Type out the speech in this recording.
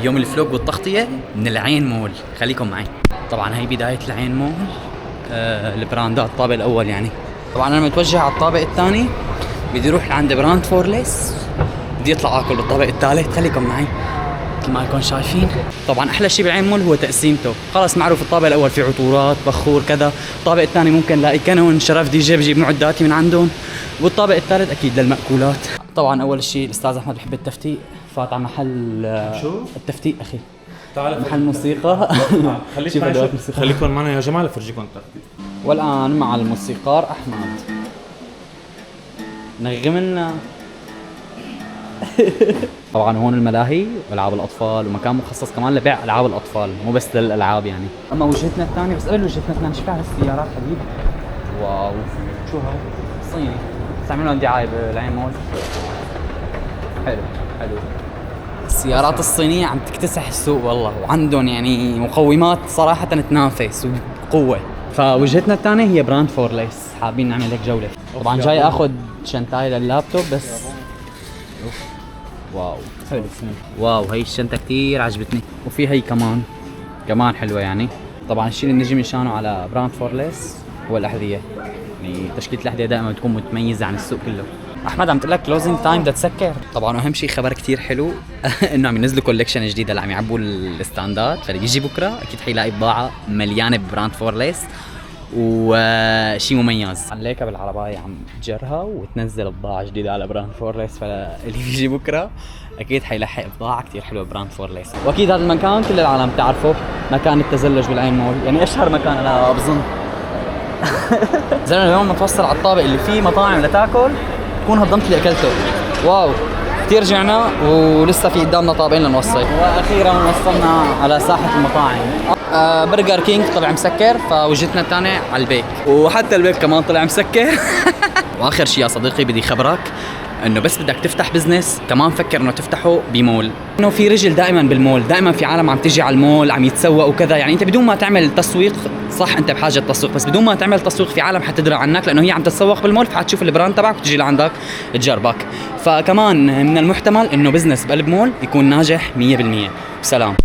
يوم الفلوق والتغطية من العين مول. خليكم معي. طبعا هي بداية العين مول. البراندات الطابق الأول يعني. طبعا أنا متوجه على الطابق الثاني، بدي أروح لعند براند فورليس، بدي أطلع آكل بالطابق الثالث. خليكم معي مثل ما انكم شايفين. طبعا أحلى شيء بالعين مول هو تقسيمته. خلاص معروف الطابق الأول فيه عطورات، بخور كذا، الطابق الثاني ممكن لاقي كانون، شرف دي جي بجيب معداتي من عندهم، والطابق الثالث أكيد للمأكولات. طبعا أول شيء الأستاذ أحمد بحب التفتيق، فات على محل التفتيق أخي. تعال محل موسيقى. خليكم معنا يا جماعه لفرجيكم الترتيب. والآن مع الموسيقار أحمد. نغم لنا. طبعا هون الملاهي والعاب الاطفال، ومكان مخصص كمان لبيع العاب الاطفال مو بس للالعاب يعني. اما وجهتنا الثانيه، بس قبل وجهتنا الثانيه شوف على السيارات حبيبي. واو شو هاي صيني، استعملوا دعايه بالعين مول. حلو حلو. السيارات الصينيه عم تكتسح السوق والله، وعندهم يعني مقومات صراحه تنافس وبقوه. فوجهتنا الثانيه هي براند فورليس، حابين نعمل هيك جوله. طبعا جاي اخذ شنطاي لللابتوب بس. واو حلو. واو هي الشنطة كتير عجبتني، وفي هي كمان حلوة يعني. طبعا الشيء اللي نجي مشانه على براند فورليس هو الأحذية، يعني تشكيلة الأحذية دائما بتكون متميزة عن السوق كله. أحمد عم تقول لك كلوزنج تايم بدها تسكر. طبعا أهم شيء خبر كتير حلو إنه عم ينزلوا كولكشن جديدة اللي عم يعبوا الستاندات، فاللي بيجي بكرة أكيد حيلاقي بضاعة مليانة ببراند فورليس وشي مميز. عليك بالعرباية عم تجرها وتنزل بضاعة جديدة على براند فورليس، فاللي بيجي بكرة أكيد حيلحق بضاعة كتير حلوة براند فورليس. وأكيد هذا المكان كل العالم تعرفه، مكان التزلج بالعين مول، يعني أشهر مكان أنا بظن. زلمة اليوم متوصل على الطابق اللي فيه مطاعم لتاكل تكون هضمت اللي أكلته. واو كتير رجعنا ولسه في قدامنا طابقين لنوصل، واخيرا وصلنا على ساحه المطاعم. برجر كينج طلع مسكر، فوجهتنا الثانيه على البيك، وحتى البيك كمان طلع مسكر. واخر شيء يا صديقي بدي خبرك انه بس بدك تفتح بزنس كمان فكر انه تفتحه بمول، انه في رجل دائما بالمول، دائما في عالم عم تجي على المول عم يتسوق وكذا. يعني انت بدون ما تعمل تسويق، صح انت بحاجه تسويق، بس بدون ما تعمل تسويق في عالم حتدرى عنك، لانه هي عم تتسوق بالمول، فحتشوف البراند تبعك وتجي لعندك تجربك. فكمان من المحتمل انه بزنس بقلب مول يكون ناجح 100%. سلام.